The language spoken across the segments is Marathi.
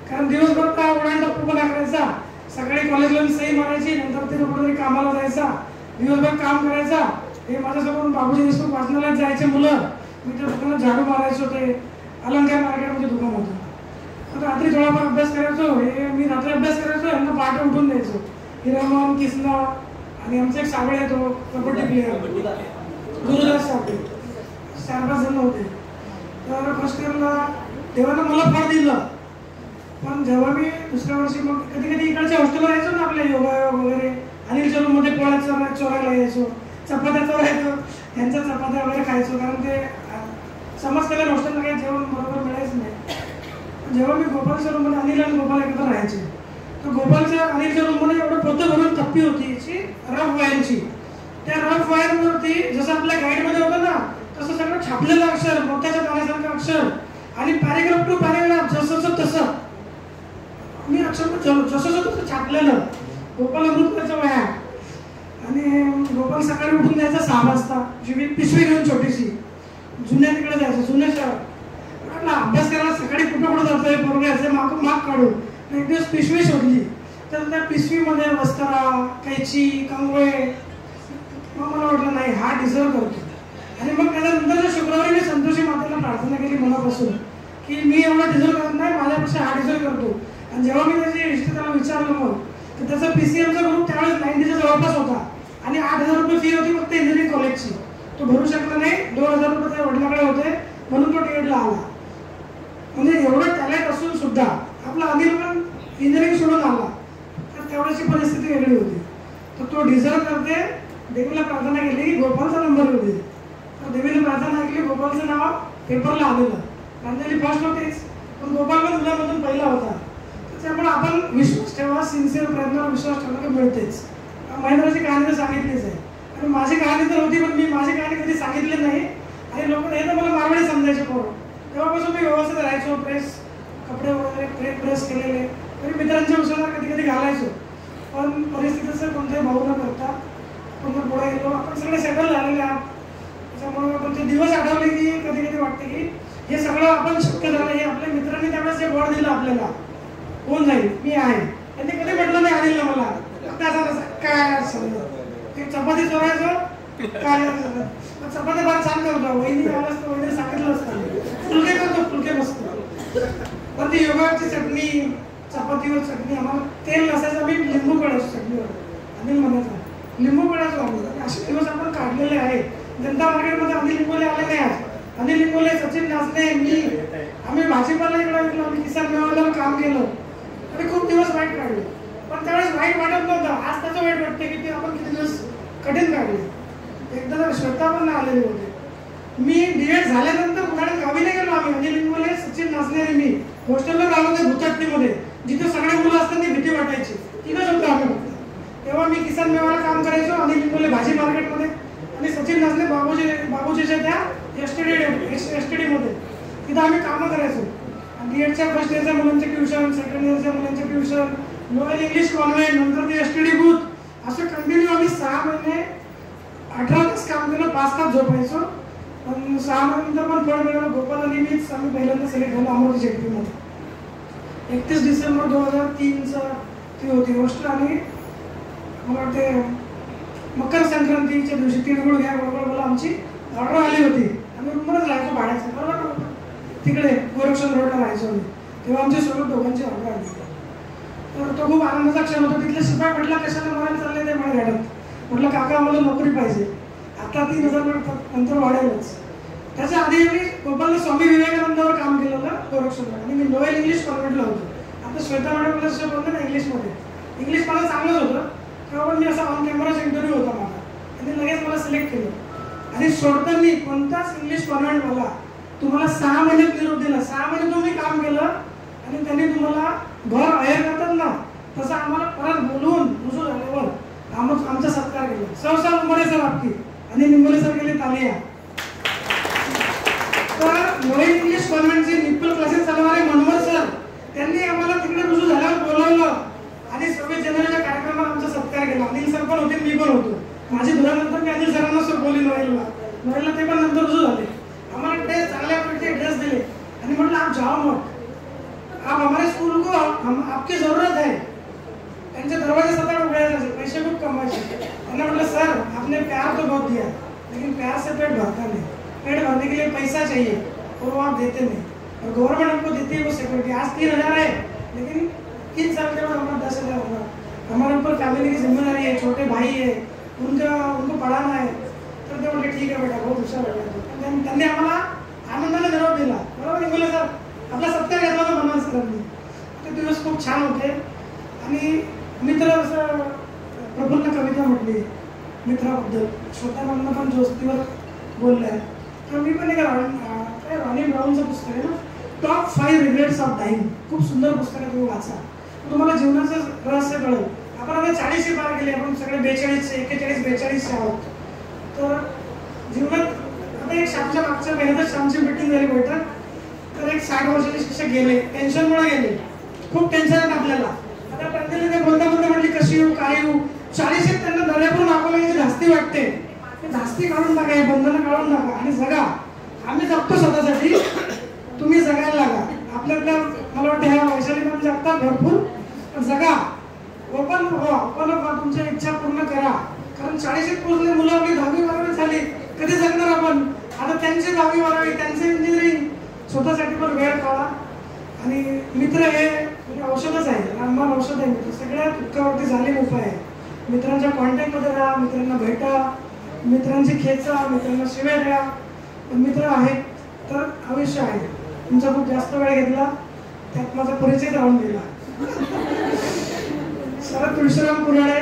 कारण दिवसभर का उडाण टप्पूपणा करायचा, सकाळी कॉलेजला सही मारायची, नंतर ते कुठेतरी कामाला जायचा, दिवसभर काम करायचा. हे माझ्यासमोर बाबूजी देशमुख वाचनालयात जायचे मुलं, मी त्या दुकानात झाडू मारायचो. ते अलंकार मार्केटमध्ये दुकान होतं. रात्री थोडाफार अभ्यास करायचो. हे मी रात्री अभ्यास करायचो, यांना पहाटे उठून द्यायचो. हिरामन, किसना आणि आमचा एक साबळे येतो कबड्डी प्लेअर गुरुदास साबळे, 4-5 जण होते. तर फर्स्ट इयरला तेव्हा मला फळ दिलं. पण जेव्हा मी दुसऱ्या वर्षी मग कधी कधी इकडच्या हॉस्टेलला यायचो ना, आपल्या योगा वगैरे, अनिलच्या रूममध्ये पोळ्या चोरायला यायचो, चपात्या चोरायचो, ह्यांच्या चपात्या वगैरे खायचो. कारण ते समज केलं हॉस्टेलला काही जेवण बरोबर मिळायचं नाही. जेव्हा मी गोपालच्या रूममध्ये, अनिल आणि गोपाल एकत्र राहायचे, तर गोपालच्या अनिलच्या रूममध्ये एवढं पोतं भरून थप्पी होती याची रफ वायरची. त्या रफ वायरवरती जसं आपल्या गाईडमध्ये होतं ना, तसं सगळं छापलेलं अक्षर, मोत्याच्या दाण्यासारखं अक्षर आणि पॅरेग्राफ टू पॅरेग्राफ जसं तसं मी अक्षर जसं तसं छापलेलं. गोपाल अमृतच्या वया आणि गोपाल सकाळी उठून जायचा 6 वाजता, पिशवी घेऊन छोटीशी, जुन्या तिकडे जायचं, जुन्या शहर. म्हटलं अभ्यास करायला सकाळी कुठं जातोय पोरगे, माग काढून. एक दिवस पिशवी शोधली, तर त्या पिशवीमध्ये वस्त्रा, कैची, कंगवे. मग मला वाटलं नाही, हा डिझर्व करतो. आणि मग त्याच्यानंतर शुक्रवारी मी संतोषी मातेला प्रार्थना केली मनापासून की मी एवढा डिझर्व करत नाही, माझ्यापेक्षा हा डिझर्व करतो. आणि जेव्हा मी त्याची हिस्ट्री त्याला विचारलं मग, तर त्याचा PCMचा ग्रुप त्यावेळेस 90च्या जवळपास होता आणि 8,000 रुपये फी होती फक्त इंजिनिअरिंग कॉलेजची. तो भरू शकला नाही, 2,000 रुपये त्या वडिलांकडे होते, म्हणून तो DEDला आला. म्हणजे एवढं टॅलेंट असून सुद्धा आपला अनिल पण इंजिनिअरिंग सोडून आला, तर तेवढ्याची परिस्थिती वेगळी होती. तर तो डिझर्व करते. देवीला प्रार्थना केली की गोपालचा नंबर येऊ दे. तर देवीने प्रार्थना केली, गोपालचं नाव पेपरला आलेलं. प्रांजली फर्स्ट होतीच, पण गोपाल पण मुलांमधून पहिला होता. त्यामुळे आपण विश्वास ठेवा, सिन्सिअर प्रयत्नावर विश्वास ठेवला की मिळतेच. महेंद्रची कहाणी तर सांगितलीच आहे आणि माझी कहाणी तर होती, पण मी माझी कहाणी कधी सांगितली नाही. आणि लोक हे तर मला मारवाडी समजायचे पोरं. तेव्हापासून मी व्यवस्थित राहायचो, कपडे वगैरे प्रेस केलेले, तरी मित्रांच्या विषयाला कधी कधी घालायचो. पण परिस्थितीचं कोणत्याही भाऊ न करता पुन्हा पुढे गेलो. आपण सगळे सेटल झालेले आहात, त्याच्यामुळे आपण ते दिवस आठवले की कधी कधी वाटते की हे सगळं आपण शक्य झालं. हे आपल्या मित्रांनी त्यावेळेस जे बळ दिलं आपल्याला, होऊन जाईल, मी आहे. त्यांनी कधी म्हटलं नाही अनिल मला काय समजा चपाती चोरायचो काय, चपाती फार छान करतो, वहिनी आलाच तर वहिनी सांगितलं असतं, फुलके करतो, फुलके बसतो. पण ती योगाची चटणी, चपातीवर चटणी, आम्हाला तेल नसायचं, आम्ही लिंबू काढायचो चटणीवर. अनिल म्हणायचा लिंबू काढायचो आम्ही. असे दिवस आपण काढलेले आहेत. जनता मार्केटमध्ये अनिल लिंबोले आले नाही आज. अनिल लिंबोले, सचिन नाचणे, मी, आम्ही भाजीपाला इकडे विकलो, आम्ही किसान मेळाव्याला काम केलं आणि खूप दिवस वाईट काढले. पण त्यावेळेस वाईट वाटत नव्हतं, आज त्याचं वाईट वाटते की ते आपण किती दिवस कठीण काढले. एकदा तर श्वेता पण आलेले होते. मी DED झाल्यानंतर उन्हाळ्यात गावी नाही गेलो आम्ही. अनिल लिंबोले, सचिन नाचणे आणि मी हॉस्टेलला राहिलो होते भुचटणीमध्ये, जिथे सगळे मुलं असताना भीती वाटायची. तिथंच होतो आम्ही फक्त. तेव्हा मी किसान मेळाव्याला काम करायचो, अनिल लिंबोले भाजी मार्केटमध्ये आणि सचिन नाचणे बाबूजीच्या त्या STD मध्ये. तिथं आम्ही कामं करायचो. DEDच्या फर्स्ट इयरच्या मुलांचे ट्युशन, सेकंड इयरच्या मुलांचे ट्युशन, नोवेल इंग्लिश कॉन्व्हेंट, नंतर ते STD बूथ, असं कंटिन्यू आम्ही 6 महिने 18 तास काम केलं, 5 तास झोपायचो. पण 6 महिन्यानंतर पण फळ मिळालं. गोपाल आणि मीच आम्ही पहिल्यांदा सिलेक्ट झालो अमरावती JP मध्ये. 31 डिसेंबर 2003 ती होती गोष्ट. आणि मला वाटते मकर संक्रांतीच्या दिवशी तिळगुळ घ्या बरोबर मला आमची ऑर्डर आली होती. आम्ही रूमवरच राहायचो भाड्याचं, बरोबर तिकडे गोरक्षण रोडला राहायचो आम्ही. तेव्हा आमच्या सोबत दोघांची ऑर्डर आली. तर तो खूप आनंदाचा क्षण होता. तिथले शिपाई म्हटला कशाला मरायला चालले ते मला गाड्यात. म्हटलं काका आम्हाला नोकरी पाहिजे. आता 3,000 मिळतात, नंतर वाढेलच. त्याच्या आधी मी गोपालला स्वामी विवेकानंदावर काम केलेलं गोरक्षणला आणि मी नोवेल इंग्लिश कॉन्व्हेंटला होतो. आता श्वेता मॅडमला जसं बोलतो ना इंग्लिशमध्ये, इंग्लिश मला चांगलंच होतं. तेव्हा पण मी असा ऑन कॅमेराचा इंटरव्ह्यू होता माझा आणि लगेच मला सिलेक्ट केलं. आणि सोडताना कोणताच इंग्लिश कॉन्व्हेंट मला तुम्हाला 6 महिन्यात निरोप दिला. 6 महिने तुम्ही काम केलं आणि त्यांनी तुम्हाला घर आहेर करतात ना, तसं आम्हाला परत बोलवून रुजू झाल्यावर आमचा सत्कार केला. सहसा उंबरेचा बाबतीत आणि निंबोले सर केले तालिया. तर नोवेल इंग्लिश कॉन्व्हेंटचे निप्पल क्लासेस चालवणारे मनोहर सर, त्यांनी आम्हाला तिकडे रुजू झाल्यावर बोलवलं आणि 26 जानेवारीच्या कार्यक्रमात आमचा सत्कार केला. अनिल सर पण होते, मी पण होतो. माझी धुरानंतर मी अनिल सरांना सर बोलली नोवेलला ते पण नंतर रुजू झाले. आम्हाला ड्रेस चांगल्या प्रकारचे ड्रेस दिले आणि म्हटलं आप जाओ मग, आप हमारे स्कूल को आपकी जरूरत है. त्यांचे दरवाजे सतत उघडे असायचे, पैसे खूप कमवायचे. त्यांना म्हटलं सर आपने प्यार तो बहुत दिया लेकिन प्यार से पेट भरता नहीं, पेट भरने के लिए पैसा चाहिए और वो आप देते नहीं. और गवर्नमेंट हमको देती है वो सिक्योरिटी. आज 3,000 है लेकिन 3 साल के बाद हमारा 10,000 होगा. हमारे ऊपर फैमिली की जिम्मेदारी है, छोटे भाई है, उनको पढ़ाना है. तर ते म्हटले ठीक आहे बेटा, बहुत हुशार आहे. त्यांनी आम्हाला आनंदाने निरोप दिला. बरोबर नाही बोलले सर, आपला सत्य घेतला तर म्हणून सरांनी. ते दिवस खूप छान होते. आणि मित्र असं प्रफुल्ल कविता म्हटली मित्राबद्दल, श्रोतांना पण जोस्तीवर बोललाय. तर मी पण एक रॉनी ब्राऊनचं पुस्तक आहे ना, टॉप 5 रिग्रेट्स ऑफ डाईंग, खूप सुंदर पुस्तक आहे, तुम्ही वाचा. तुम्हाला जीवनाचं रहस्य कळेल. आपण आता 40 पार केले, आपण सगळे 42, 41, 42 आहोत. तर जीवनात आता एक श्यामच्या मागच्या महिन्यातच श्यामची मिटिंग झाली बैठक. तर एक 60 वर्षाचे शिक्षक गेले, टेन्शनमुळे गेले. खूप टेन्शन आहे आपल्याला. आता त्यांनी ते बोलता म्हणजे कशी येऊ काय येऊ. 40 त्यांना दर्यापूरून आपल्याला धास्ती वाटते. ते धास्ती काढून टाका, हे बंधनं काढून टाका आणि जगा. आम्ही जगतो स्वतःसाठी, तुम्ही जगायला लागा. आपल्यातल्या मला वाटतं ह्या वैशाली मॅम जगतात भरपूर. जगा, ओपन व्हा, तुमच्या इच्छा पूर्ण करा. कारण 40 पोहोचले मुलं, आपली 10वी 12वी झाली, कधी जगणार आपण. आता त्यांची 10वी 12वी, त्यांचे इंजिनिअरिंग, स्वतःसाठी पण वेळ काढा. आणि मित्र हे औषधच आहे, रामबाण औषध आहे. मित्र सगळ्यात दुःखावरती झालेले उपाय आहे. मित्रांच्या कॉन्टॅक्टमध्ये राहा, मित्रांना भेटा, मित्रांची खेचा, मित्रांना शिव्या द्या. मित्र आहेत तर आयुष्य आहे. तुमचा खूप जास्त वेळ घेतला, त्यात माझा परिचय राहून गेला. शरद तुळशीराम कुऱ्हाडे,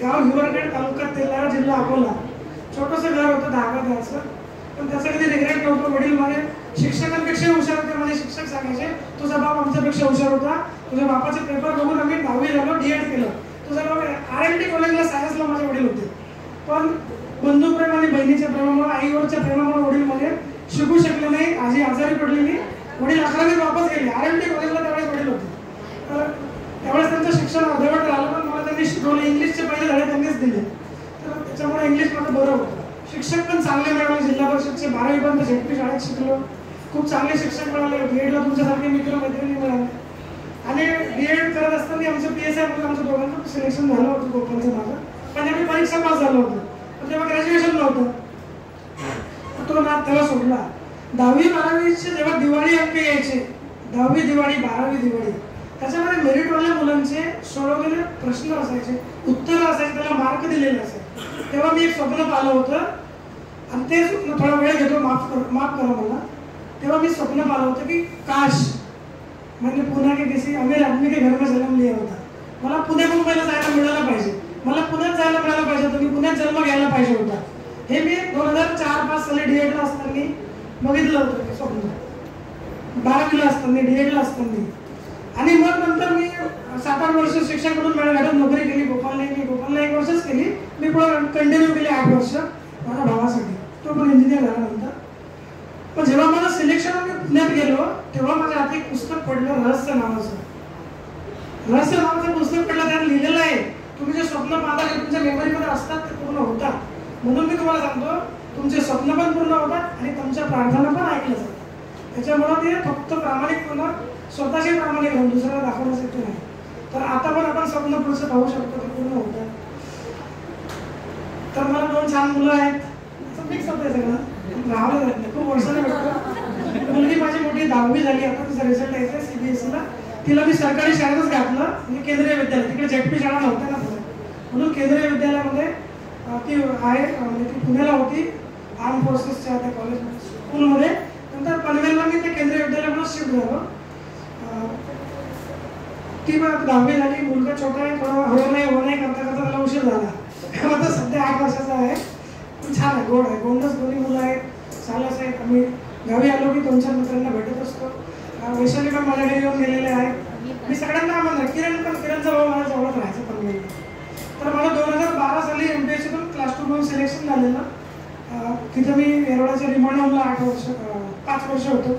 गाव हिवरखेड, तालुका तेलारा, जिल्हा अकोला. छोटंसं घर होतं 10 गजाचं, पण त्याचं कधी रिग्रेट नव्हतं. वडील माझे शिक्षकांपेक्षा हुशार होते. माझे शिक्षक सांगायचे तुझा बाप आमच्यापेक्षा हुशार होता, तुझ्या बापाचे पेपर बघून आम्ही 10वी झालो, D.Ed केलं. तुझा बाप RMT कॉलेजला सायन्सला माझे वडील होते. पण बंधुप्रेम आणि बहिणीच्या प्रेमामुळे, आईवरच्या प्रेमामुळे वडील माझे शिकू शकले नाही. आजी आजारी पडलेली, वडील 11वीत वापस गेले. RMT कॉलेजला त्यावेळेस वडील होते. तर त्यावेळेस त्यांचं शिक्षण अर्धवट राहिलं, पण मला त्यांनी शिकवले. इंग्लिशचे पहिले धडे त्यांनीच दिले, तर त्याच्यामुळे इंग्लिश माझं बरं होतं. शिक्षक पण चांगले मिळाले. जिल्हा परिषदचे 12वी पर्यंत झेडपी शाळेत शिकलो. खूप चांगले शिक्षक मिळाले. D.Edला तुमच्यासारखे मित्र मैत्रिणी मिळाले. आणि D.Ed करत असताना आमचं PSI म्हणून आमच्या दोघांचं सिलेक्शन झालं होतं, गोपालचं माझं. पण आम्ही परीक्षा पास झालो होतो, पण तेव्हा ग्रॅज्युएशन नव्हतं. तो नाद तेव्हा सोडला. 10वी 12वीचे जेव्हा दिवाळी अंक यायचे, 10वी दिवाळी 12वी दिवाळी, त्याच्यामध्ये मेरिटवाल्या मुलांचे सोडवलेले प्रश्न असायचे, उत्तरं असायचे, त्याला मार्क दिलेले असायचे. तेव्हा मी एक स्वप्न पाहिलं होतं आणि ते स्वप्न थोडा वेळ घेतो, माफ करा मला. तेव्हा मी स्वप्न पाहिलं होतं की काश मैंने पुणे के किसी अमीर आदमी के घर में जन्म लिया होता. मला पुणे मुंबईला जायला मिळालं पाहिजे, मला पुण्यात जायला मिळालं पाहिजे होतं, मी पुण्यात जन्म घ्यायला पाहिजे होता. हे मी 2004-5 साली D.Edला असताना बघितलं होतं स्वप्न. 12वीला असताना, D.Edला असताना. आणि मग नंतर मी 7-8 वर्ष शिक्षक म्हणून मॅडम नोकरी केली गोपालला. मी गोपालला 1 वर्षच केली. मी पुढे कंटिन्यू केली 8 वर्ष माझ्या भावासाठी. तो पण इंजिनियर झाल्यानंतर. पण जेव्हा माझं सिलेक्शन मी पुण्यात गेलो, तेव्हा माझ्या हाती एक पुस्तक पडलं, रहस्य नावाचं. रहस्य नावाचं पुस्तक पडलं. त्यात लिहिलेलं आहे तुम्ही जे स्वप्न पाहता ते तुमच्या मेमरीमध्ये असतात, ते पूर्ण होतात. म्हणून मी तुम्हाला सांगतो, तुमचे स्वप्न पण पूर्ण होतात आणि तुमच्या प्रार्थना पण ऐकल्या जातात. त्याच्यामुळे ते फक्त प्रामाणिकपणा, स्वतःशी प्रामाणिक राहून दुसऱ्याला दाखवण्यासाठी नाही. तर आता पण आपण स्वप्न पुढचं पाहू शकतो, ते पूर्ण होतात. तर मला 2 छान मुलं आहेत. मिक्स होतं सगळं, राहावं लागतं. खूप वर्षाने भेटतो. मुलगी माझी मोठी 10वी झाली, आता तिचा रिझल्ट यायचा CBSEला. तिला मी सरकारी शाळेतच घातलं. म्हणजे केंद्रीय विद्यालय, तिकडे झेडपी शाळा नव्हत्या ना पुढे, म्हणून केंद्रीय विद्यालयामध्ये ती आहे. म्हणजे ती पुण्याला होती, आर्म फोर्सेसच्या त्या कॉलेजमध्ये स्कूलमध्ये. नंतर पनवेलला मी ते केंद्रीय विद्यालयामध्ये शिफ्ट झालो. ती पण 10वी झाली. मुलगा छोटा आहे, थोडा हो नाही करता करता त्याला उशीर झाला. आता सध्या 8 वर्षाचा आहे. पण छान आहे, गोड आहे. गोंडच 2 मुलं आहेत, सालाच आहेत. आम्ही गावी आलो की 2-4 मित्रांना भेटत असतो. वैशाली पण माझ्या घरी येऊन गेलेले आहेत. मी सगळ्यांना आमंत्रण, किरणचा भाऊ मला जवळच राहायचं पनवेल. तर मला 2012 साली MPSCतून क्लास 2 म्हणून सिलेक्शन झालेलं. तिथं मी येरवड्याच्या रिमांड होमला 5 वर्ष होतो.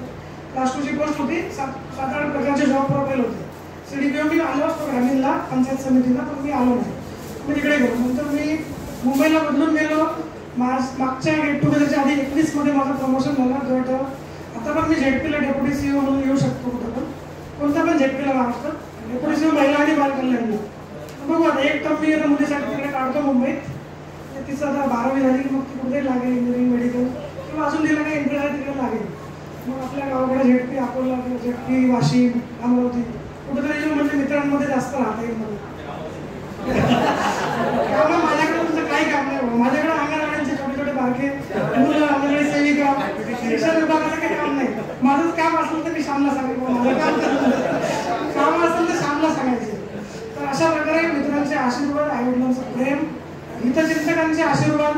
क्लास 2ची पोस्ट होती. 7-8 प्रकारचे जॉब प्रोफाईल होते. CDPO मी आलो असतो ग्रामीणला, पंचायत समितीला, पण मी आलो नाही. मी तिकडे गेलो. नंतर मी मुंबईला बदलून गेलो. मागच्या गेट टुगेदरच्या आधी 21 मध्ये माझं प्रमोशन झालं गट. आता पण मी झेडपीला डेप्युटी CEO म्हणून येऊ शकतो कुठं पण, कोणत्या पण झेडपीला महाराष्ट्रात. 19 महिला आणि बालकल्याण. बघू आता एक टर्म मी आता मुलीसाठी तिकडे काढतो मुंबईत. तिचं आता 12वी झाली की मग ती कुठेतरी लागेल इंजिनिअरिंग मेडिकल किंवा अजून तिला काही इंटरेस्ट आहे तिकडे लागेल. मग आपल्या गावाकडे झेडपी अकोला झेडपी वाशिम अमरावती कुठेतरी म्हणजे मित्रांमध्ये जास्त राहता येईल मला. त्यामुळे माझ्याकडे तुमचं काही काम नाही. माझ्याकडे अंगणवाड्यांचे छोटे छोटे बारके मुलं अंगणवाडी सेविका शिक्षण विभागाचं काही काम नाही. माझंच काम असेल तर मी श्यामला सांगेन. माझं काम असेल तर श्यामला सांगायचे. तर अशा प्रकारे मित्रांचे आशीर्वाद आईवडिलांचं प्रेम हितचिंतकांचे आशीर्वाद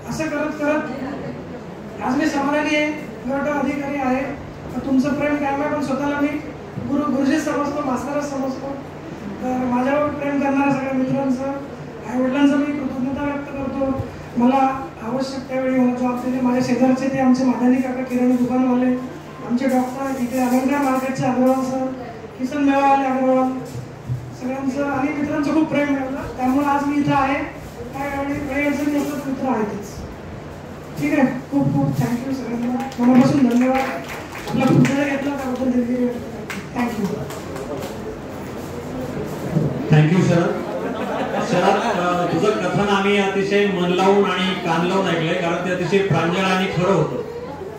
असं करत करत आज मी समाधानी आहे. गट अधिकारी आहे. तुमचं प्रेम कायम आहे. पण स्वतःला मी गुरुजी समजतो मास्तरच समजतो. तर माझ्यावर प्रेम करणाऱ्या सगळ्या मित्रांचं आईवडिलांचं मी कृतज्ञता व्यक्त करतो. मला आवश्यक त्यावेळी मला जॉब दिले. माझ्या शेजारचे ते आमचे मादानी काका किराणा दुकानवाले आमचे डॉक्टर इथे अलंकार मार्केटचे अग्रवाल सर किसन मेवाले अग्रवाल सगळ्यांचं आणि मित्रांचं खूप प्रेम मिळालं. त्यामुळे आज मी इथं आहे. काय काही अडचणी असतात मित्र आहेतच. ठीक आहे. खूप खूप थँक्यू सगळ्यांना. मनापासून धन्यवाद. आपला पुढे घेतला त्याबद्दल दिलगिरी थँक्यू. थँक्यू शरद. शरद, तुझं कथन आम्ही अतिशय मन लावून आणि कान लावून ऐकलंय कारण ते अतिशय प्रांजळ आणि खरं होतं.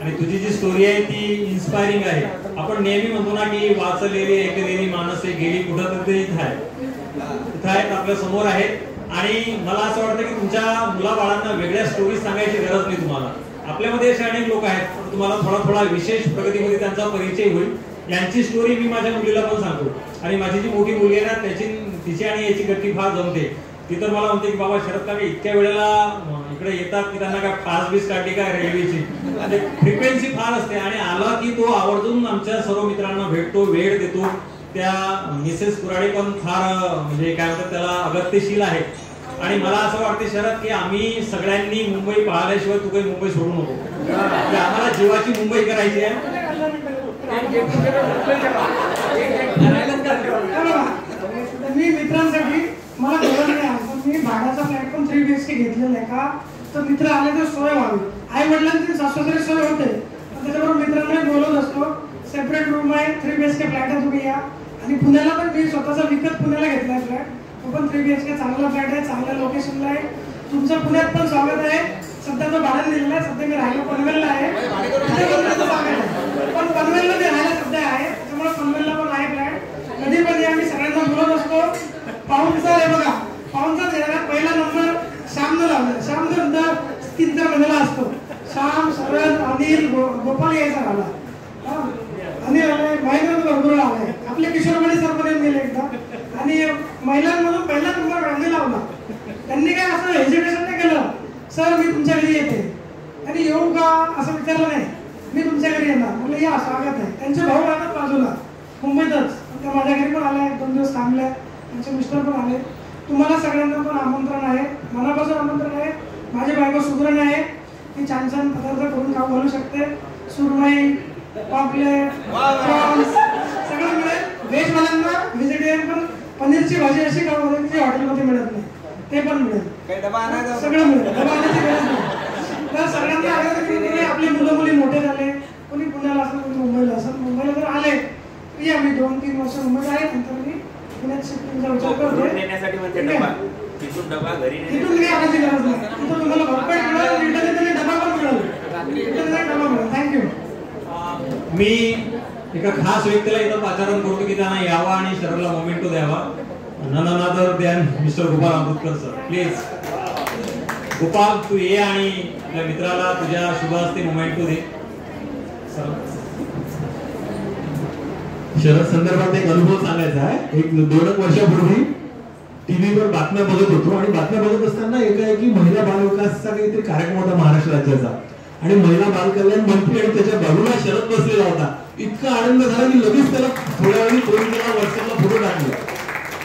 आणि तुझी जी स्टोरी आहे ती इन्स्पायरिंग आहे. आपण नेहमी म्हणतो ना की वाचलेली ऐकलेली माणसे गेली कुठं तर ते इथं आहेत आपल्या समोर आहेत. आणि मला असं वाटतं की तुमच्या मुलाबाळांना वेगळ्या स्टोरी सांगायची गरज नाही तुम्हाला. आपल्यामध्ये असे अनेक लोक आहेत पण तुम्हाला थोडा थोडा विशेष प्रगतीमध्ये त्यांचा परिचय होईल. यांची स्टोरी मी माझ्या मुलीला पण सांगतो. आणि माझी जी मोठी मुलगी आहे ना तिची आणि याची गट्टी फार जमते. ती तर मला म्हणते की बाबा शरद काका इतक्या वेळेला इकडे येतात की त्यांना काय पास बीस काढली काय रेल्वेची. म्हणजे फ्रिक्वेन्सी फार असते. आणि आला की तो आवर्जून आमच्या सर्व मित्रांना भेटतो वेळ देतो. त्या मिसेस कुराडे पण फार म्हणजे काय म्हणतात त्याला अगत्यशील आहे. आणि मला असं वाटतं शरद की आम्ही सगळ्यांनी मुंबई पाहिल्याशिवाय तू काही मुंबई सोडू नको. आम्हाला जीवाची मुंबई करायची आहे. मी मित्रांसाठी मला गरज नाही. मी भाड्याचा फ्लॅट पण 3 BHK घेतलेला आहे का तर मित्र आले तर सोय व्हावी. आई वडिलांची सासूसारी सोय होते पण त्याच्याबरोबर मित्रांना बोलवत असतो. सेपरेट रूम आहे 3 BHK फ्लॅट आहे तुम्ही या. आणि पुण्याला पण मी स्वतःचा विकत पुण्याला घेतलाय फ्लॅट. तो पण 3 BHK चांगला फ्लॅट आहे चांगल्या लोकेशनला आहे. तुमचं पुण्यात पण स्वागत आहे. सध्या तो भाड्याने दिलेला आहे. सध्या मी राहायला पनवेलला आहे. पण पनवेलला मी राहायला सध्या आहे त्याच्यामुळे पनवेलला पण आहे फ्लॅट. कधी पण आम्ही सगळ्यांना बोलत असतो. पाहुणचा आहे बघा पाहुणचा पहिला नंबर श्यामनं लावला. श्याम नंतर 3-4 महिन्याला असतो. श्याम शरद अनिल गोपाल यायचा झाला. अनिल आलाय महेंद्र भरपूर आलाय. आपले किशोरमणी सर पण गेले एकदा. आणि महिलांमधून पहिला नंबर रांगी लावला. त्यांनी काय असं हेजिटेशन नाही केलं. सर मी तुमच्या घरी येते आणि येऊ का असं विचारलं नाही. मी तुमच्या घरी येणार म्हटलं या स्वागत आहे. त्यांचे भाऊ राहतात बाजूला मुंबईतच. त्या माझ्या घरी पण आल्या 2 दिवस थांबल्या. त्यांचे मिस्टर पण आले. तुम्हाला सगळ्यांना पण आमंत्रण आहे. मनापासून आमंत्रण आहे. माझी बायको सुगरण आहे. ती छान छान पदार्थ करून खाऊ घालू शकते. सुरमई पॉम्पलेट प्रॉन्स सगळं मिळेल. व्हेजवाल्यांना व्हेजिटेरियन पण पनीरची भाजी अशी खाऊ घालून जी हॉटेलमध्ये मिळत नाही ते पण मिळेल. सगळं मिळेल. डबा आणायची गरज नाही. तर सगळ्यांना आपले मुलं मुली मोठे झाले. कोणी पुण्याला असेल कोणी मुंबईला असेल. मुंबईला जर आले तर या. मी 2-3 वर्ष मुंबईत आहे. नंतर मी पुण्यात शिफ्टिंगचा विचार करतोय. तिथून काही आणायची गरज नाही. तिथं तुम्हाला भरपेट मिळेल. रिटर्न डबा पण मिळेल. थँक्यू. मी एका खास व्यक्तीला इथं पाचारण करतो की त्यांना यावा आणि शरदला मोमेंटो द्यावा. None other than mister Gopal Amrutkar sir. Please Gopal तू ये आणि आपल्या मित्राला तुझ्या शुभ हस्ते मोमेंटो दे. शरद संदर्भात एक अनुभव सांगायचा आहे. 1-2 वर्षापूर्वी टीव्हीवर बातम्या बघत होतो आणि बातम्या बघत असताना एकाएकी महिला बाल विकासचा काहीतरी कार्यक्रम होता महाराष्ट्र राज्याचा. आणि महिला बाल कल्याण मंत्री आणि त्याच्या बाजूला शरद बसलेला होता. इतका आनंद झाला की लगेच त्याला थोड्या वेळी फोन केला. व्हॉट्सअपला फोटो टाकला.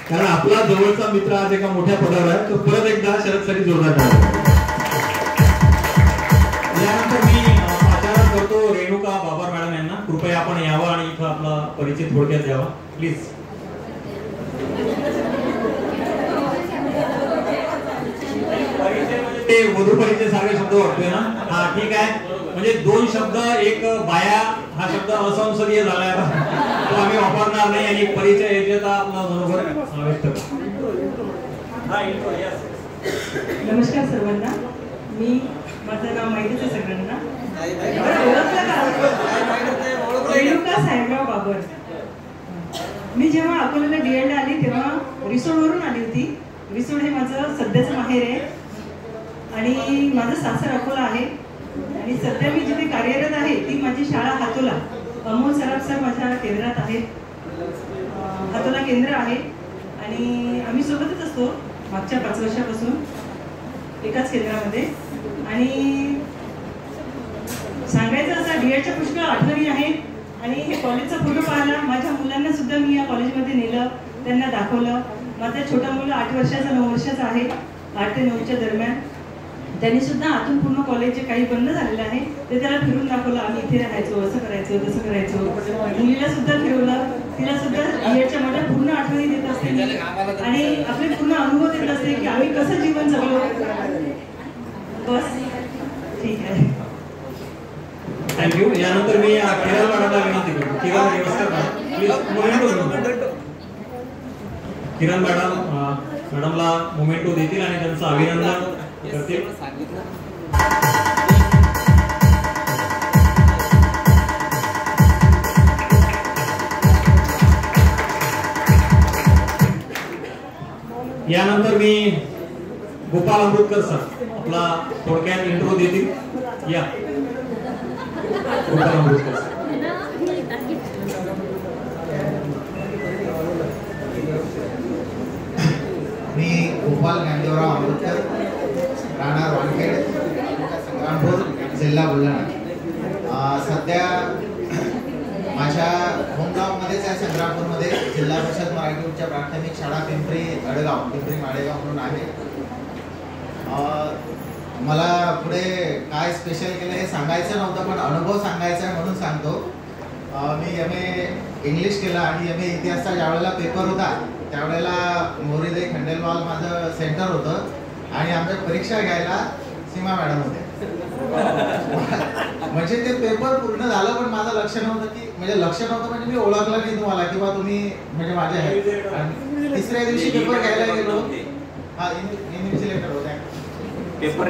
कारण आपला जवळचा मित्र आज एका मोठ्या पदावर आहे. तो परत एकदा शरदसाठी जोरदार टाळ्या. यानंतर मी पाचारण करतो रेणुका बाबर मॅडम यांना. कृपया आपण यावं आणि इथं आपला परिचय थोडक्यात द्यावा प्लीज. वधू परिचय सारखे शब्द वाटतोय ना. हा ठीक आहे. म्हणजे 2 शब्द एक बाया हा शब्द असंसदीय झालाय तो आम्ही वापरणार नाही आणि परिचय याचा आपला बरोबर व्यक्त नमस्कार सर्वांना. माझं नाव माहितीच आहे सगळ्यांना. रेणुका साहेबराव बाबर. मी जेव्हा अकोल्याला DED आली तेव्हा रिसोडवरून आली होती. रिसोड हे माझं सध्याचं माहेर आहे आणि माझं सासर अकोला आहे आणि सध्या मी जिथे कार्यरत आहे ती माझी शाळा हातोला. अमोल सराफ सर माझ्या केंद्रात आहेत. हातोला केंद्र आहे आणि आम्ही सोबतच असतो मागच्या 5 वर्षापासून एकाच केंद्रामध्ये. आणि सांगायचं असं DEDच्या पुष्कळ आठवणी आहेत आणि हे कॉलेजचा फोटो पाहिला. माझ्या मुलांना सुद्धा मी या कॉलेजमध्ये नेलं, त्यांना दाखवलं. माझा छोटा मुलं 8 वर्षाचा 9 वर्षाचा आहे, 8 ते 9च्या दरम्यान. त्यांनी सुद्धा आतून पूर्ण कॉलेज जे काही बंद झालेलं आहे ते त्याला फिरून दाखवलं. आम्ही इथे राहायचो, असं करायचो, तसं करायचो. मुलीला सुद्धा फिरवलं, तिला सुद्धा DEDच्या माझ्या पूर्ण आठवणी देत असते आणि आपले पूर्ण अनुभव देत असते की आम्ही कसं जीवन जगलो. बस ठीक आहे. थँक्यू. यानंतर मी किरण मॅडमला विनंती करतो. किरण मॅडमला मोमेंटो देतील आणि त्यांचं अभिनंदन करतील. यानंतर मी गोपाल अमृतकर सर आपला थोडक्यात इंट्रो देतील. या गोपाल अमृतकर सर. मी गोपाल ज्ञानदेवराव अमृतकर, राहणार वानखेड, संग्रामपूर, जिल्हा बुलढाणा. सध्या माझ्या होमगावमध्येच आहे संग्रामपूरमध्ये जिल्हा परिषद मराठी उच्च प्राथमिक शाळा पिंपरी माडेगाव म्हणून आहे. मला पुढे काय स्पेशल केलं हे सांगायचं नव्हतं पण अनुभव सांगायचा आहे म्हणून सांगतो. मी MA इंग्लिश केलं आणि MA इतिहासचा ज्यावेळेला पेपर होता त्यावेळेला मोरीदे खंडेलवाल माझं सेंटर होतं आणि आमच्या परीक्षा घ्यायला सीमा मॅडम होते. म्हणजे ते पेपर पूर्ण झालं पण माझं लक्ष नव्हतं की म्हणजे मी ओळखलं नाही तुम्हाला किंवा तुम्ही म्हणजे माझे आहे. तिसऱ्या दिवशी पेपर घ्यायला गेलो. हा इन्व्हिजिलेटर होत्या. पेपर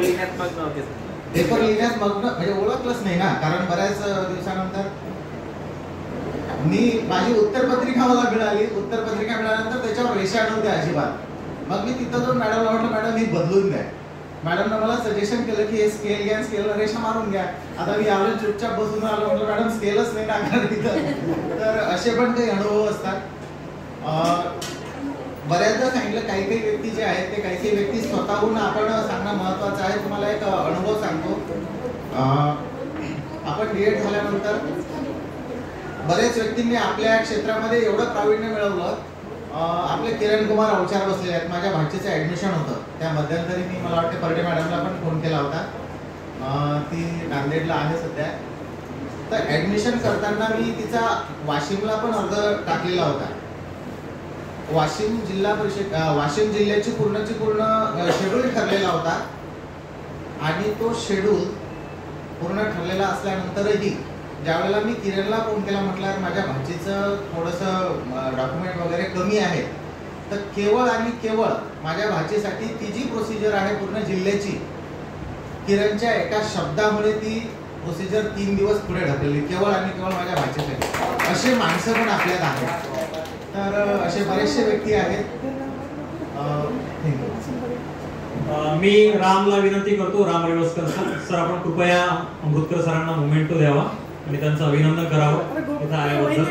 लिहिण्यात मग म्हणजे ओळखलंच नाही ना कारण बऱ्याच दिवसानंतर माझी उत्तरपत्रिका मला मिळाली. उत्तरपत्रिका मिळाल्यानंतर त्याच्यावर रेषा नव्हत्या अजिबात. मग मी तिथं जाऊन मॅडमला म्हटलं मॅडम ही बदलून द्या. मॅडमनं मला सजेशन केलं की हे स्केल घ्या, स्केलला रेषा मारून घ्या. आता मी आलो चुपचाप बसून आलो म्हटलं मॅडम स्केलच नाही टाकणार तिथं. तर असे पण काही अनुभव असतात. बऱ्याचदा सांगितलं काही व्यक्ती जे आहेत ते काही व्यक्ती स्वतःहून आपण सांगणं महत्वाचं आहे. तुम्हाला एक अनुभव सांगतो. आपण DED झाल्यानंतर बरेच व्यक्तींनी आपल्या क्षेत्रामध्ये एवढं प्रावीण्य मिळवलं. आपले किरण कुमार अवचार बसले आहेत. माझ्या भाचीचं ऍडमिशन होतं त्या मध्यंतरी मी मला वाटते परडे मॅडमला पण फोन केला होता. ती नांदेडला आहे सध्या. तर ऍडमिशन करताना मी तिचा वाशिमला पण अर्ज टाकलेला होता. वाशिम जिल्ह्याची पूर्ण शेड्यूल ठरलेला होता आणि तो शेड्यूल पूर्ण ठरलेला असल्यानंतरही ज्यावेळेला मी किरणला फोन केला म्हटलं माझ्या भाचीचं थोडंसं डॉक्युमेंट वगैरे कमी आहे तर केवळ आणि केवळ माझ्या भाचीसाठी ती जी प्रोसिजर आहे पूर्ण जिल्ह्याची किरणच्या एका शब्दामुळे ती प्रोसिजर 3 दिवस पुढे ढकलली केवळ आणि केवळ माझ्या भाचीसाठी. असे माणसं पण आपल्यात आहेत. तर असे बरेचसे व्यक्ती आहेत. मी रामला विनंती करतो. राम रेवस्कर सर आपण कृपया अमृतकर सरांना मोमेंटो द्यावा आणि त्यांचं अभिनंदन करावं इथं आल्याबद्दल.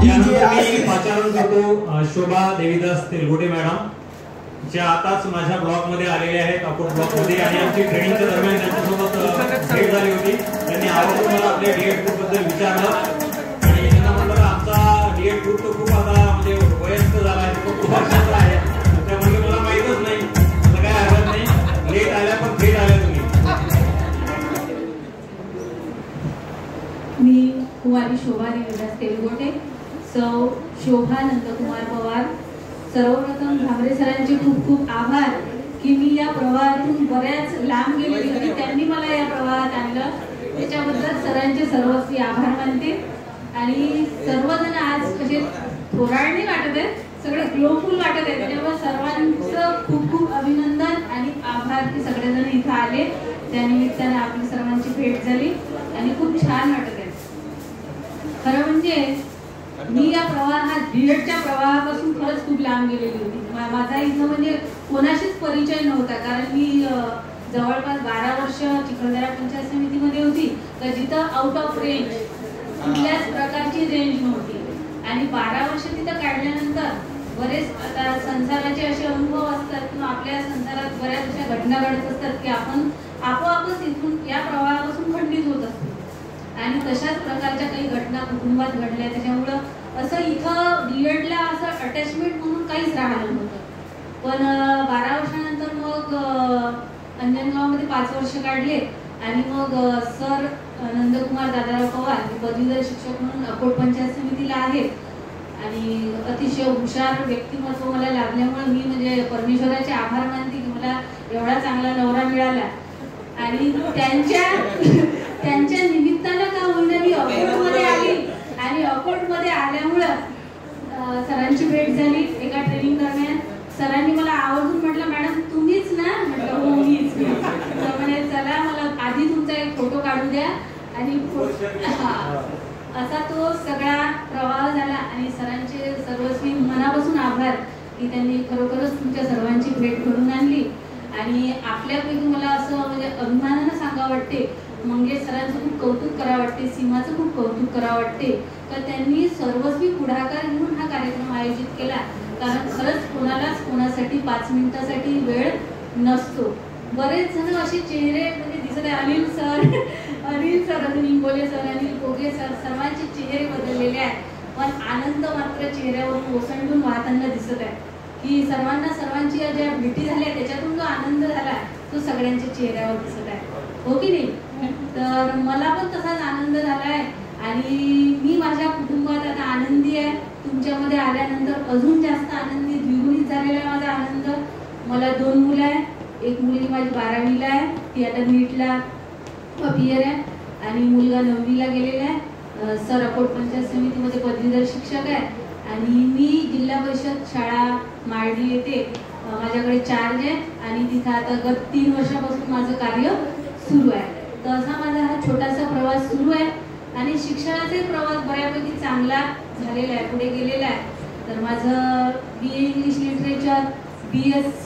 मी पाचारण करतो शोभा देवीदास तेलगोटे मॅडम ज्या आताच माझ्या ब्लॉक मध्ये आलेले आहेत अकोट ब्लॉक मध्ये आणि आमची ट्रेनिंगच्या दरम्यान त्यांच्यासोबत भेट झाली होती. त्यांनी आवर्जून मला आपल्या DED ग्रुप बद्दल विचारलं आणि त्यांना म्हटलं आमचा DED ग्रुप तर खूप आता म्हणजे वयस्क झाला आहे, खूप वर्षाचा आहे, त्यामुळे मला माहीतच नाही. असं काय हरकत नाही, लेट आल्या पण थेट आल्या तुम्ही. मी कुमारी शोभा देवीदास तेलगोटे, सौ शोभा नंदकुमार पवार. सर्वप्रथम भामरे सरांचे खूप खूप आभार की मी या प्रवाहातून बऱ्याच लांब गेलेली होती, त्यांनी मला या प्रवाहात आणलं, त्याच्याबद्दल सरांचे सर्वस्वी आभार मानते. आणि सर्वजण आज कसे थोराडणी वाटत आहेत, सगळे ग्लोफुल वाटत आहेत, त्याच्यामुळे सर्वांचं खूप खूप अभिनंदन आणि आभार की सगळेजण इथं आले. त्यानिमित्ताने आपली सर्वांची भेट झाली आणि खूप छान वाटत आहे. खरं म्हणजे मी या प्रवाहात बीएडच्या प्रवाहापासून खरंच खूप लांब गेलेली होती. माझा इथं म्हणजे कोणाशीच परिचय नव्हता, कारण मी जवळपास 12 वर्ष चिखलदरा पंचायत समितीमध्ये होती, तर जिथं आउट ऑफ रेंज कुठल्याच प्रकारची रेंज नव्हती. आणि 12 वर्ष तिथं काढल्यानंतर बरेच आता संसाराचे असे अनुभव असतात किंवा आपल्या संसारात बऱ्याच अशा घटना घडत असतात की आपण आपोआपच इथून या प्रवाहापासून खंडित होत असतो. आणि तशाच प्रकारच्या काही घटना कुटुंबात घडल्या, त्याच्यामुळं असं इथं बीएडला असं अटॅचमेंट म्हणून काहीच राहिलं नव्हतं. पण 12 वर्षानंतर मग अंजनगावमध्ये 5 वर्ष काढले आणि मग सर नंदकुमार दादाराव पवार हे पदवीधर शिक्षक म्हणून अकोट पंचायत समितीला आहेत आणि अतिशय हुशार व्यक्तिमत्व मला लाभल्यामुळे मी म्हणजे परमेश्वराचे आभार मानते की मला एवढा चांगला नवरा मिळाला. आणि त्यांच्या निमित्तानं का होईना मी अकोटमध्ये आली आणि अकोटमध्ये आल्यामुळं सरांची भेट झाली एका ट्रेनिंग दरम्यान. सरांनी मला आवर्जून म्हटलं, मॅडम तुम्हीच ना? म्हटलं हो मीच. तर म्हणे चला मला आधी तुमचा एक फोटो काढू द्या. आणि असा तो सगळा प्रवाह झाला आणि सरांचे सर्वस्वी मनापासून आभार की त्यांनी खरोखरच तुमच्या सर्वांची भेट घडून आणली. आणि आपल्यापैकी मला असं म्हणजे अभिमानानं सांगावं वाटते, मंगेश सरांचं खूप कौतुक करावं वाटते, सीमाचं खूप कौतुक करावं वाटते तर त्यांनी सर्वस्वी पुढाकार घेऊन हा कार्यक्रम आयोजित केला. कारण खरंच कोणालाच कोणासाठी 5 मिनिटासाठी वेळ नसतो. बरेच जण असे चेहरे म्हणजे दिसत आहे, अनिल सर अजून इंगोले सर, अनिल कोगे सर, सर्वांचे चेहरे बदललेले आहेत, पण आनंद मात्र चेहऱ्यावरून ओसंडून वाहताना दिसत आहे की सर्वांची ज्या भेटी झाल्या त्याच्यातून जो आनंद झाला तो सगळ्यांच्या चेहऱ्यावर दिसत आहे, हो की नाही? तर मला पण तसाच आनंद झाला आहे आणि मी माझ्या कुटुंबात आता आनंदी आहे. तुमच्यामध्ये आल्यानंतर अजून जास्त आनंदी द्विगुणित झालेला आहे माझा आनंद. मला 2 मुलं आहे, एक मुलगी माझी 12वीला आहे, ती आता नीटला अपियर आहे आणि मुलगा 9वीला गेलेला आहे. सर अकोट पंचायत समितीमध्ये पदवीधर शिक्षक आहे आणि मी जिल्हा परिषद शाळा माळडी येते, माझ्याकडे चार्ज आहे आणि तिथं आता गत 3 वर्षापासून माझं कार्य सुरू आहे. तर असा माझा हा छोटासा प्रवास सुरू आहे आणि शिक्षणाचाही प्रवास बऱ्यापैकी चांगला झालेला आहे, पुढे गेलेला आहे. तर माझं BA English literature, BSc,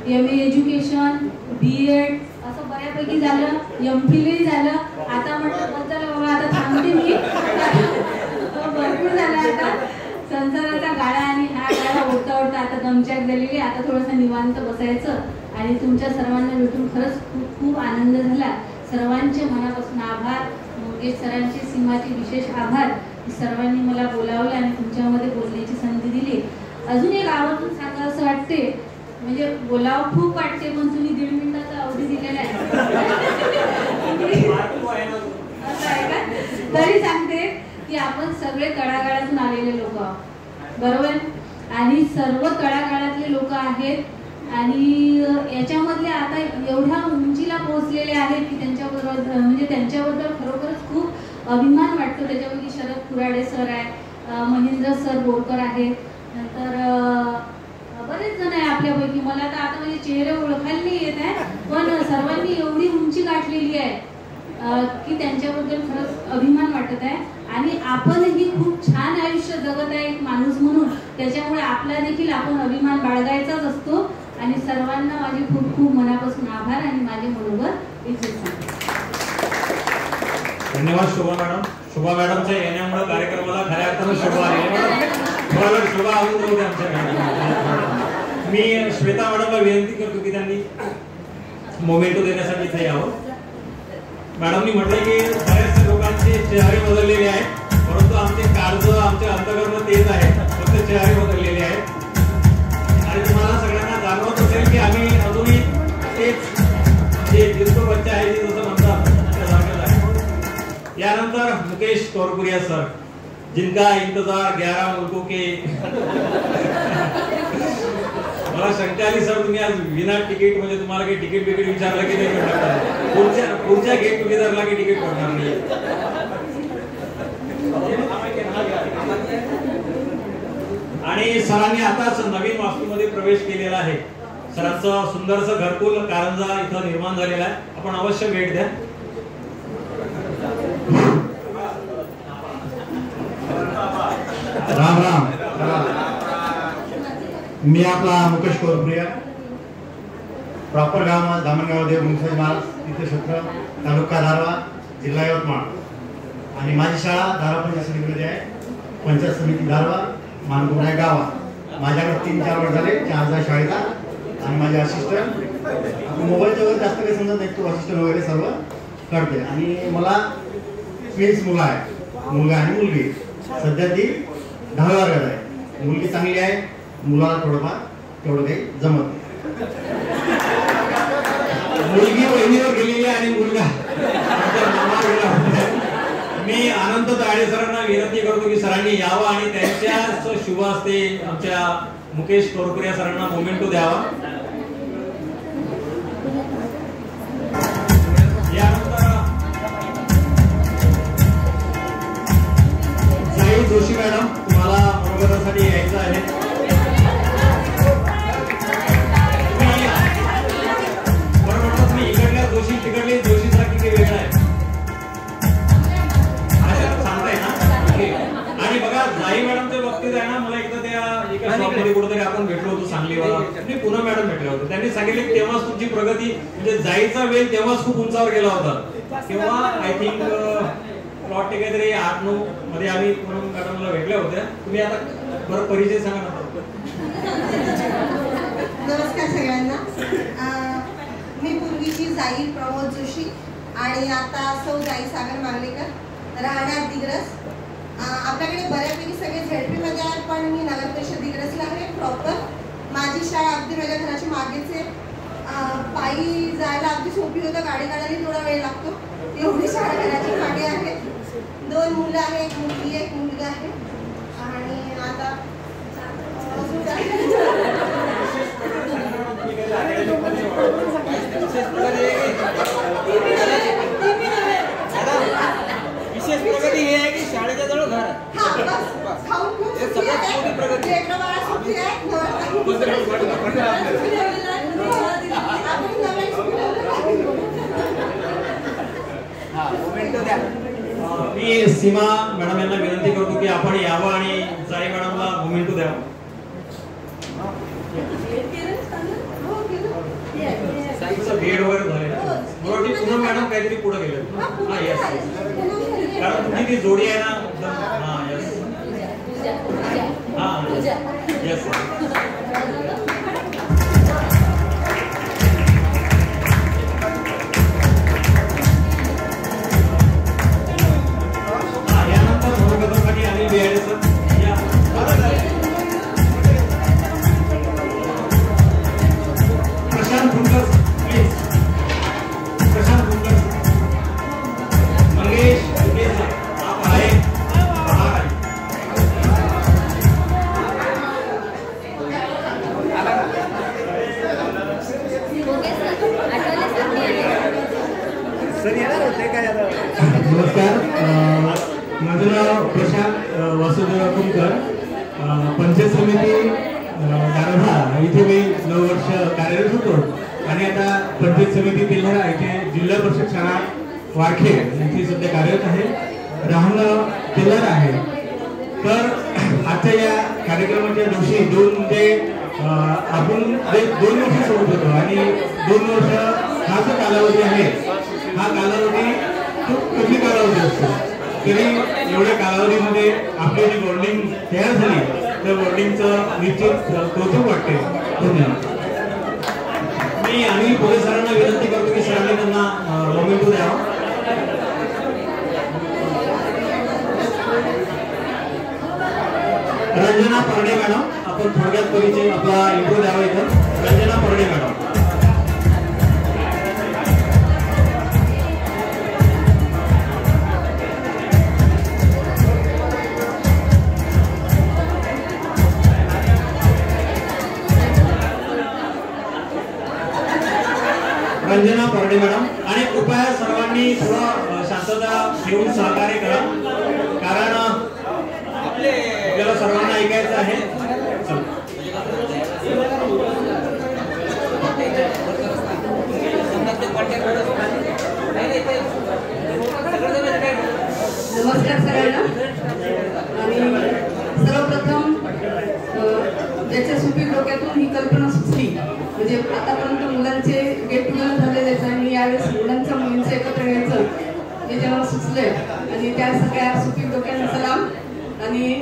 MA education, BEd असं बऱ्यापैकी झालं, MPhilही झालं. आता म्हटलं बस झालं बाबा, आता थांबते मी, भरपूर झालं आता. संसाराचा गाळा आणि हा गाळा ओढता ओढता आता दमछाक झालेली, आता थोडंसं निवांत बसायचं. आणि तुमच्या सर्वांना भेटून खरंच खूप खूप आनंद झाला. सर्वांचे मनापासून आभार. मंगेश सरांचे, सीमाचे विशेष आभार की सर्वांनी मला बोलावलं आणि तुमच्यामध्ये बोलण्याची संधी दिली. अजून एक आवर्जून सांगावं असं वाटते, म्हणजे बोलावं खूप वाटते पण तुम्ही 1.5 मिनिटाचा अवधी दिलेला आहे असं आहे का? तरी सांगते की आपण सगळे तळागाळातून आलेले लोक आहोत, बरोबर? आणि सर्व तळागाळातले लोक आहेत आणि याच्यामधले आता एवढ्या उंचीला पोहोचलेले आहेत की त्यांच्याबरोबर म्हणजे त्यांच्याबद्दल खरोखरच खूप अभिमान वाटतो. त्याच्यापैकी शरद कुराडे सर आहे, महेंद्र सर बोरकर आहेत, नंतर बरेच जण आहे आपल्यापैकी. मला तर आता म्हणजे चेहरे ओळखायला नाही येत आहे, पण सर्वांनी एवढी उंची गाठलेली आहे की त्यांच्याबद्दल खरंच अभिमान वाटत आहे. आणि आपणही खूप छान आयुष्य जगत आहे एक माणूस म्हणून, त्याच्यामुळे आपला देखील आपण अभिमान बाळगायचाच असतो. आणि सर्वांना माझे खूप खूप मनापासून आभार आणि माझे बरोबर इथे धन्यवाद शोभा मॅडम. शोभा मॅडमच्या येण्यामुळे कार्यक्रमाला खऱ्या अर्थानं शोभा आली. शोभा आवडत होते आमच्या. मी श्वेता मॅडमला विनंती करतो की त्यांनी मोमेंटो देण्यासाठी इथे यावं. मॅडमनी म्हटलं की बऱ्याच लोकांचे चेहरे बदललेले आहेत, परंतु आमचे कार्य आमचे अंतकर्म तेच आहे, फक्त चेहरे बदललेले आहेत. आणि तुम्हाला सगळ्यांना जाणवत असेल की आम्ही अजूनही तेच जे दिलतो बच्चा आहे जसं म्हणतात त्यासारखंच आहे. यानंतर मुकेश तोरपुरिया सर जिनका इंतजार 11 मुल्कों के मला शंका आली सर तुम्ही आज विना तिकीट म्हणजे तुम्हाला काही तिकीट बिकीट विचारलं की नाही पुढच्या गेट टुगेदरला काही तिकीट पडणार नाही. आणि सरांनी आताच नवीन वास्तूमध्ये प्रवेश केलेला आहे. सरांचं सुंदरसं घरकुल कारंजा इथं निर्माण झालेलं आहे. आपण अवश्य भेट द्या. राम राम. मी आपला मुकेश कोरप्रिया, प्रॉपर गाव दामणगाव देव मुंगसाई महाराज तीर्थक्षेत्र, तालुका दारवा, जिल्हा यवतमाळ. आणि माझी शाळा दारवा पंचायत समितीमध्ये आहे. पंचायत समिती दारवा, मानकुर्डा गावात. माझ्याकडे 3-4 वर्ष झाले चारजा शाळेचा. आणि माझे असिस्टंट मोबाईलच्या वगैरे जास्त काही समजत नाही, तो असिस्टंट वगैरे सर्व करते. आणि मला ट्विन्स मुलं आहे, मुलगा आणि मुलगी. सध्या ती 10व्या वर्गात आहे. मुलगी चांगली आहे, मुलाला थोडंफार तेवढं काही जमत नाही. मुलगी बहिणीवर गेलेली आहे आणि मुलगा मी अनंत ताडे सरांना विनंती करतो की सरांनी यावं आणि त्यांच्या शुभ हस्ते आमच्या मुकेश कोरपुरिया सरांना मोमेंटो द्यावा. यानंतर जाई जोशी मॅडम तुम्हाला मनोगतासाठी यायचं आहे. जोशी तिकडले जोशी सारखी काही वेगळं आहे सांगताय ना. आणि बघा जाई मॅडमच्या बाबतीत आहे ना, मला एकदा त्या एका शॉपमध्ये कुठेतरी आपण भेटलो होतो सांगलीला. मी पुन्हा मॅडम भेटले होते. त्यांनी सांगितले तेव्हाच तुमची प्रगती म्हणजे जाईचा वेळ तेव्हाच खूप उंचावर गेला होता. तेव्हा आय थिंक प्लॉट काहीतरी 8-9 मध्ये आम्ही पुन्हा मॅडमला भेटल्या होत्या. तुम्ही आता बरं परिचय सांगा ना. नमस्कार सगळ्यांना. मी पूर्वीची जाई प्रमोद जोशी आणि आता सौ जाई सागर मांगलेकर, राहणार दिग्रस. आपल्याकडे बऱ्यापैकी सगळे झेडपी मध्ये आहेत, पण मी नगर परिषद दिग्रसला आहे प्रॉपर. माझी शाळा अगदी माझ्या घराच्या मागेच आहे. पायी जायला अगदी सोपी होतं, गाडी काढायला थोडा वेळ लागतो. एवढी शाळा घराची मागे आहे. 2 मुलं आहे, एक मुलगी एक मुलगा आहे. आणि आता विशेष प्रगती हे आहे की शाळेच्या जवळ घर आहे. मी सीमा मॅडम यांना विनंती करतो की आपण यावं आणि जाई मॅडमला मोमेंटो द्यावं. भेट वगैरे झाले मला पुन्हा मॅडम काहीतरी पुढे गेले. हा येस, कारण तुमची ती जोडी आहे ना. हा येस, हा येस. यानंतर मनोगतासाठी अनिल बियाडे सर. प्रशांत फुंकर प्लीज. प्रशांत फुंकर. मंगेश सर आप आए बाहर आए. नमस्कार, माझं नाव प्रशांत वासुदेव कुमकर. पंचायत समिती गारभा इथे मी 9 वर्ष कार्यरत होतो. आणि आता पंचायत समिती तेल्हारा इथे जिल्हा परिषद शाळा वारखे इथे सध्या कार्यरत आहे. राहणं तेल्हारा आहे. तर आजच्या या कार्यक्रमाच्या दिवशी आपण 2 वर्ष सोबत होतो आणि 2 वर्ष हा जो कालावधी आहे हा कालावधी खूप कमी कालावधी असतो. तरी एवढ्या कालावधीमध्ये आपली जी बॉन्डिंग तयार झाली त्या बॉन्डिंगचं निश्चित कौतुक वाटते. धन्यवाद. मी अनिल पोलीस सरांना विनंती करतो की सरांनी त्यांना मोमेंटो द्यावा. रंजना परडे मॅडम, आपण थोडक्यात परिचय आपला इंट्रो द्यावा इथं. रंजना परडे मॅडम. रंजना परडे मॅडम. आणि कृपया सर्वांनी थोडं शांतता घेऊन सहकार्य करा, कारण आपल्याला सर्वांना ऐकायचं आहे. नमस्कार सगळ्यांना. आणि सर्वप्रथम ज्याच्या सुपीक डोक्यातून ही कल्पना सुचली, म्हणजे आतापर्यंत मुलांचे गेट टुगेदर झालेले आहेत आणि यावेळेस मुलांच्या मुलींचं एकत्र यायचं हे जेव्हा सुचलंय आणि त्या सगळ्या सुपीक डोक्यांना सलाम. आणि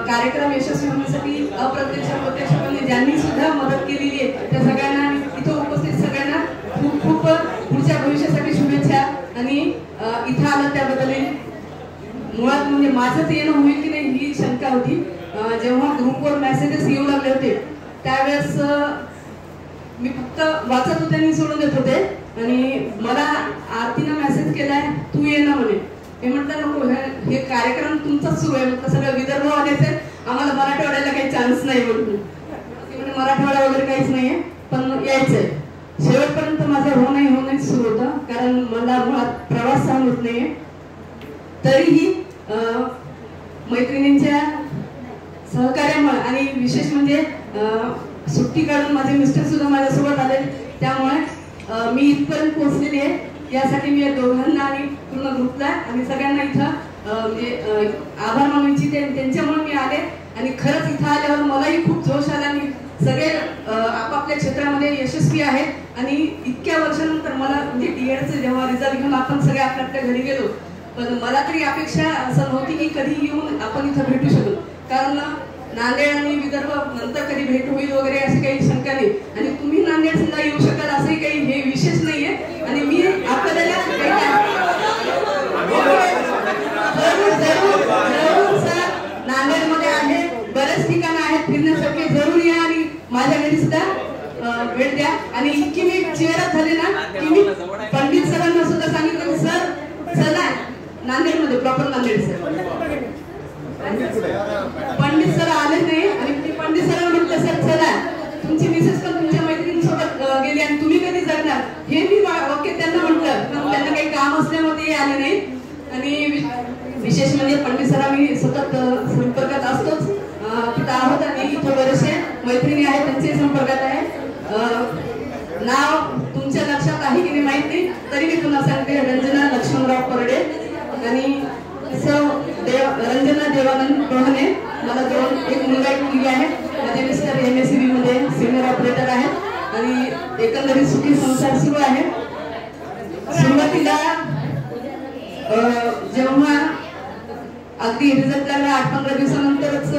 कार्यक्रम यशस्वी होण्यासाठी अप्रत्यक्ष प्रत्यक्षपणे ज्यांनी सुद्धा मदत केलेली आहे त्या सगळ्यांना आणि इथं उपस्थित सगळ्यांना खूप खूप पुढच्या भविष्यासाठी शुभेच्छा. आणि इथं आलं त्याबद्दल मुळात म्हणजे माझंच येणं होईल की नाही ही शंका होती. जेव्हा ग्रुपवर मेसेजेस येऊ लागले होते त्यावेळेस मी फक्त वाचत होते आणि सोडून देत होते. आणि मला आरतीनं मेसेज केलाय तू ये ना म्हणे. मी म्हटलं नको, हे कार्यक्रम तुमचाच सुरू आहे, म्हटलं सगळं विदर्भवालेच आहे, आम्हाला मराठवाड्याला काही चान्स नाही म्हणून. म्हणजे मराठवाडा वगैरे काहीच नाहीये पण यायचंय. शेवटपर्यंत माझं हो नाही सुरू होतं, कारण मला मुळात प्रवास सहन होत नाहीये. तरीही मैत्रिणींच्या सहकार्यामुळे आणि विशेष म्हणजे सुट्टी काढून माझे मिस्टर सुद्धा माझ्यासोबत आले, त्यामुळे मी इथपर्यंत पोहोचलेली आहे. यासाठी मी या दोघांना आणि पूर्ण ग्रुपला आणि सगळ्यांना इथं म्हणजे आभार मानू इच्छिते. त्यांच्यामुळे मी आले आणि खरंच इथं आल्यावर मलाही खूप जोश आला आणि सगळे आपापल्या क्षेत्रामध्ये यशस्वी आहेत. आणि इतक्या वर्षानंतर मला म्हणजे DEDचं जेव्हा रिझल्ट घेऊन आपण सगळे आपल्या घरी गेलो, पण मला तरी अपेक्षा असं नव्हती की कधी येऊन आपण इथं भेटू शकू, कारण नांदेड आणि विदर्भ नंतर कधी भेट होईल वगैरे अशी काही शंका नाही. आणि तुम्ही नांदेडला येऊ शकाल असंही काही हे विशेष नाहीये. आणि मी आपल्याला नांदेडमध्ये आहे, बरेच ठिकाणं आहेत फिरण्यासारखे, जरूर या आणि माझ्या घरी सुद्धा भेट द्या. आणि इतकी मी चेहरा झाले ना की मी पंडित सरांना सुद्धा सांगितलं सर चला नांदेडमध्ये, proper Nanded sir. Pandit sir आले नाही आणि मी पंडित सरांना म्हटलं सर चला, तुमची मिसेस पण तुमच्या मैत्रिणीसोबत गेली आणि तुम्ही कधी जगणार हे मी ओके त्यांना म्हटलं, पण त्यांना काही काम असल्यामुळे ते आले नाही. आणि विशेष म्हणजे पंडित सर आम्ही सतत संपर्कात असतोच, तिथं आहोत आणि इथं बरेचसे मैत्रिणी आहेत त्यांचे संपर्कात आहे. नाव तुमच्या लक्षात आहे की नाही माहित नाही, तरी मी पुन्हा सांगते, रंजना लक्ष्मणराव परडे आणि रंजना देवानंद रोहने. मला एक मुलगा एक मुलगी आहे. माझे मिस्टर MSCB मध्ये सिनियर ऑपरेटर आहेत आणि एकंदरीत सुखी संसार सुरू आहे. सुरुवातीला जेव्हा अगदी रिझल्ट लागला 8-15 दिवसानंतरच